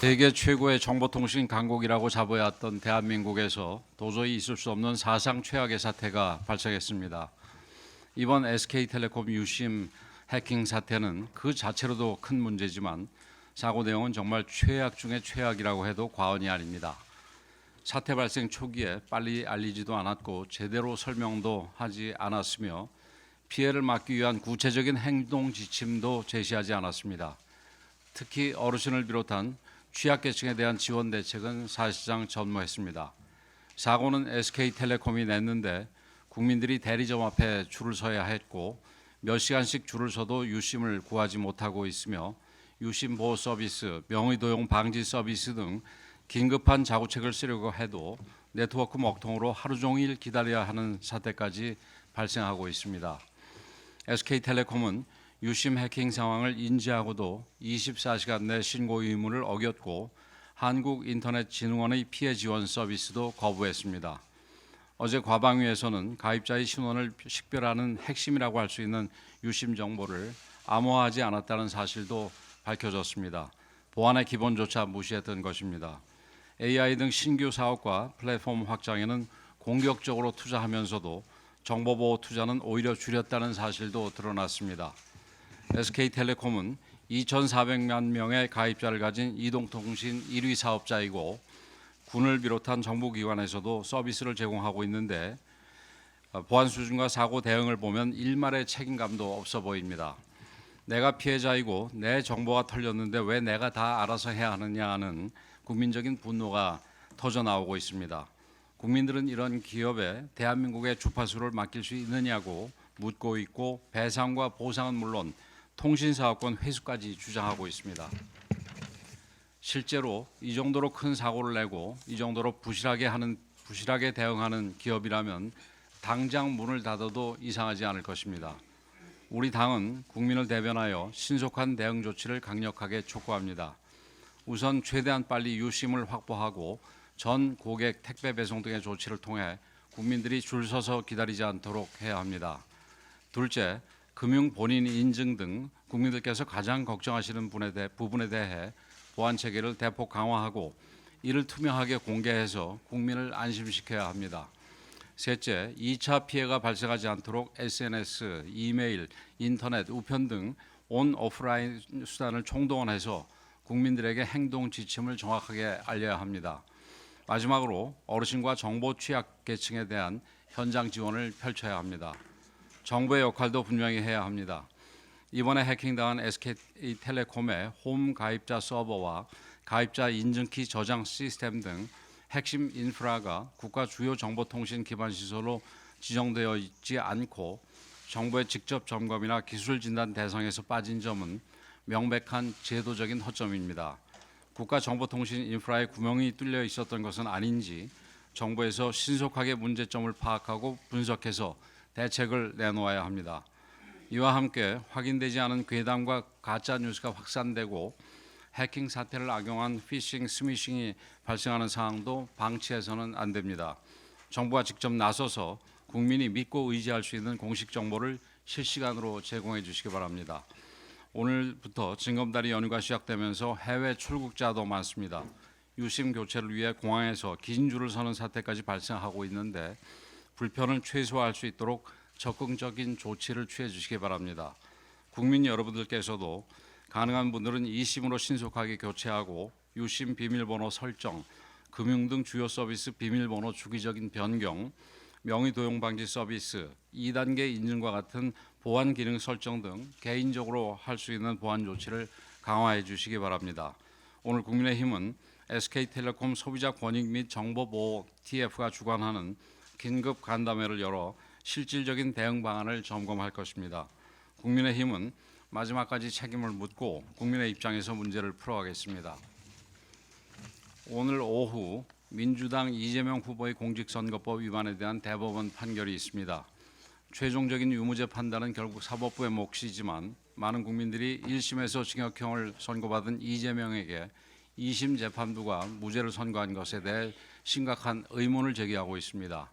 세계 최고의 정보통신 강국이라고 자부해왔던 대한민국에서 도저히 있을 수 없는 사상 최악의 사태가 발생했습니다. 이번 SK텔레콤 유심 해킹 사태는 그 자체로도 큰 문제지만 사고 내용은 정말 최악 중의 최악이라고 해도 과언이 아닙니다. 사태 발생 초기에 빨리 알리지도 않았고 제대로 설명도 하지 않았으며 피해를 막기 위한 구체적인 행동 지침도 제시하지 않았습니다. 특히 어르신을 비롯한 취약계층에 대한 지원 대책은 사실상 전무했습니다. 사고는 SK텔레콤이 냈는데 국민들이 대리점 앞에 줄을 서야 했고 몇 시간씩 줄을 서도 유심을 구하지 못하고 있으며 유심 보호 서비스, 명의 도용 방지 서비스 등 긴급한 자구책을 쓰려고 해도 네트워크 먹통으로 하루 종일 기다려야 하는 사태까지 발생하고 있습니다. SK텔레콤은 유심 해킹 상황을 인지하고도 24시간 내 신고 의무를 어겼고 한국인터넷진흥원의 피해 지원 서비스도 거부했습니다. 어제 과방위에서는 가입자의 신원을 식별하는 핵심이라고 할 수 있는 유심 정보를 암호화하지 않았다는 사실도 밝혀졌습니다. 보안의 기본조차 무시했던 것입니다. AI 등 신규 사업과 플랫폼 확장에는 공격적으로 투자하면서도 정보보호 투자는 오히려 줄였다는 사실도 드러났습니다. SK텔레콤은 2,400만 명의 가입자를 가진 이동통신 1위 사업자이고 군을 비롯한 정부기관에서도 서비스를 제공하고 있는데 보안 수준과 사고 대응을 보면 일말의 책임감도 없어 보입니다. 내가 피해자이고 내 정보가 털렸는데 왜 내가 다 알아서 해야 하느냐는 국민적인 분노가 터져나오고 있습니다. 국민들은 이런 기업에 대한민국의 주파수를 맡길 수 있느냐고 묻고 있고 배상과 보상은 물론 통신사업권 회수까지 주장하고 있습니다. 실제로 이 정도로 큰 사고를 내고 이 정도로 부실하게 대응하는 기업이라면 당장 문을 닫아도 이상하지 않을 것입니다. 우리 당은 국민을 대변하여 신속한 대응 조치를 강력하게 촉구합니다. 우선 최대한 빨리 유심을 확보하고 전 고객 택배 배송 등의 조치를 통해 국민들이 줄 서서 기다리지 않도록 해야 합니다. 둘째, 금융 본인 인증 등 국민들께서 가장 걱정하시는 부분에 대해 보안 체계를 대폭 강화하고 이를 투명하게 공개해서 국민을 안심시켜야 합니다. 셋째, 2차 피해가 발생하지 않도록 SNS, 이메일, 인터넷, 우편 등 온 오프라인 수단을 총동원해서 국민들에게 행동 지침을 정확하게 알려야 합니다. 마지막으로 어르신과 정보 취약계층에 대한 현장 지원을 펼쳐야 합니다. 정부의 역할도 분명히 해야 합니다. 이번에 해킹당한 SK텔레콤의 홈 가입자 서버와 가입자 인증키 저장 시스템 등 핵심 인프라가 국가 주요 정보통신 기반 시설로 지정되어 있지 않고 정부의 직접 점검이나 기술 진단 대상에서 빠진 점은 명백한 제도적인 허점입니다. 국가 정보통신 인프라에 구멍이 뚫려 있었던 것은 아닌지 정부에서 신속하게 문제점을 파악하고 분석해서 대책을 내놓아야 합니다. 이와 함께 확인되지 않은 괴담과 가짜 뉴스가 확산되고 해킹 사태를 악용한 피싱, 스미싱이 발생하는 상황도 방치해서는 안 됩니다. 정부가 직접 나서서 국민이 믿고 의지할 수 있는 공식 정보를 실시간으로 제공해 주시기 바랍니다. 오늘부터 징검다리 연휴가 시작되면서 해외 출국자도 많습니다. 유심 교체를 위해 공항에서 긴 줄을 서는 사태까지 발생하고 있는데 불편을 최소화할 수 있도록 적극적인 조치를 취해 주시기 바랍니다. 국민 여러분들께서도 가능한 분들은 2심으로 신속하게 교체하고 유심 비밀번호 설정, 금융 등 주요 서비스 비밀번호 주기적인 변경, 명의 도용 방지 서비스, 2단계 인증과 같은 보안 기능 설정 등 개인적으로 할 수 있는 보안 조치를 강화해 주시기 바랍니다. 오늘 국민의힘은 SK텔레콤 소비자 권익 및 정보보호 TF가 주관하는 긴급 간담회를 열어 실질적인 대응 방안을 점검할 것입니다. 국민의힘은 마지막까지 책임을 묻고 국민의 입장에서 문제를 풀어가겠습니다. 오늘 오후 민주당 이재명 후보의 공직선거법 위반에 대한 대법원 판결이 있습니다. 최종적인 유무죄 판단은 결국 사법부의 몫이지만 많은 국민들이 1심에서 징역형을 선고받은 이재명에게 2심 재판부가 무죄를 선고한 것에 대해 심각한 의문을 제기하고 있습니다.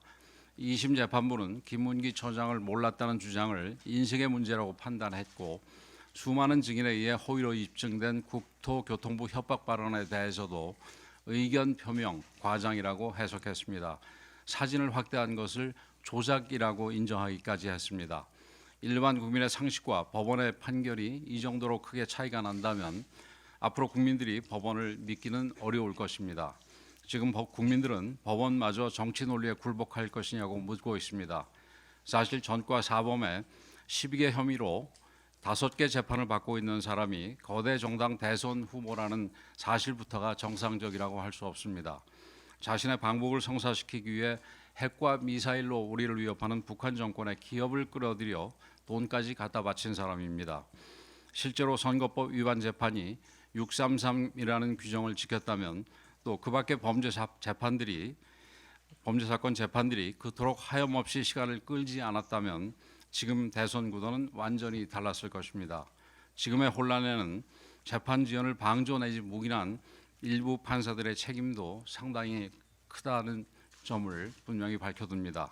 2심 재판부는 김문기 처장을 몰랐다는 주장을 인식의 문제라고 판단했고 수많은 증인에 의해 허위로 입증된 국토교통부 협박 발언에 대해서도 의견 표명 과장이라고 해석했습니다. 사진을 확대한 것을 조작이라고 인정하기까지 했습니다. 일반 국민의 상식과 법원의 판결이 이 정도로 크게 차이가 난다면 앞으로 국민들이 법원을 믿기는 어려울 것입니다. 지금 국민들은 법원마저 정치 논리에 굴복할 것이냐고 묻고 있습니다. 사실 전과 사범의 12개 혐의로 5개 재판을 받고 있는 사람이 거대 정당 대선 후보라는 사실부터가 정상적이라고 할 수 없습니다. 자신의 방북을 성사시키기 위해 핵과 미사일로 우리를 위협하는 북한 정권의 기업을 끌어들여 돈까지 갖다 바친 사람입니다. 실제로 선거법 위반 재판이 633이라는 규정을 지켰다면 또 그밖에 범죄 사건 재판들이 그토록 하염없이 시간을 끌지 않았다면 지금 대선 구도는 완전히 달랐을 것입니다. 지금의 혼란에는 재판 지연을 방조 내지 묵인한 일부 판사들의 책임도 상당히 크다는 점을 분명히 밝혀둡니다.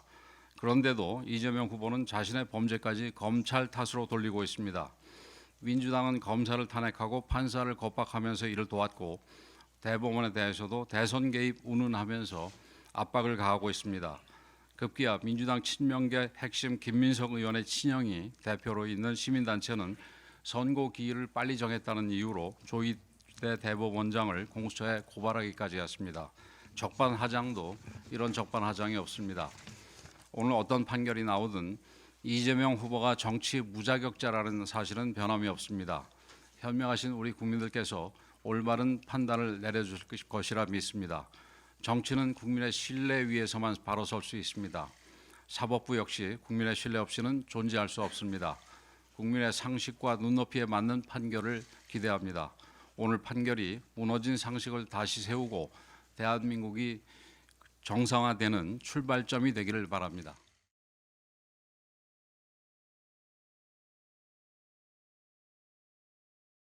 그런데도 이재명 후보는 자신의 범죄까지 검찰 탓으로 돌리고 있습니다. 민주당은 검사를 탄핵하고 판사를 겁박하면서 이를 도왔고 대법원에 대해서도 대선 개입 운운하면서 압박을 가하고 있습니다. 급기야 민주당 친명계 핵심 김민석 의원의 친형이 대표로 있는 시민단체는 선고 기일을 빨리 정했다는 이유로 조희대 대법원장을 공수처에 고발하기까지 했습니다. 적반하장도 이런 적반하장이 없습니다. 오늘 어떤 판결이 나오든 이재명 후보가 정치 무자격자라는 사실은 변함이 없습니다. 현명하신 우리 국민들께서 올바른 판단을 내려주실 것이라 믿습니다. 정치는 국민의 신뢰 위에서만 바로 설 수 있습니다. 사법부 역시 국민의 신뢰 없이는 존재할 수 없습니다. 국민의 상식과 눈높이에 맞는 판결을 기대합니다. 오늘 판결이 무너진 상식을 다시 세우고 대한민국이 정상화되는 출발점이 되기를 바랍니다.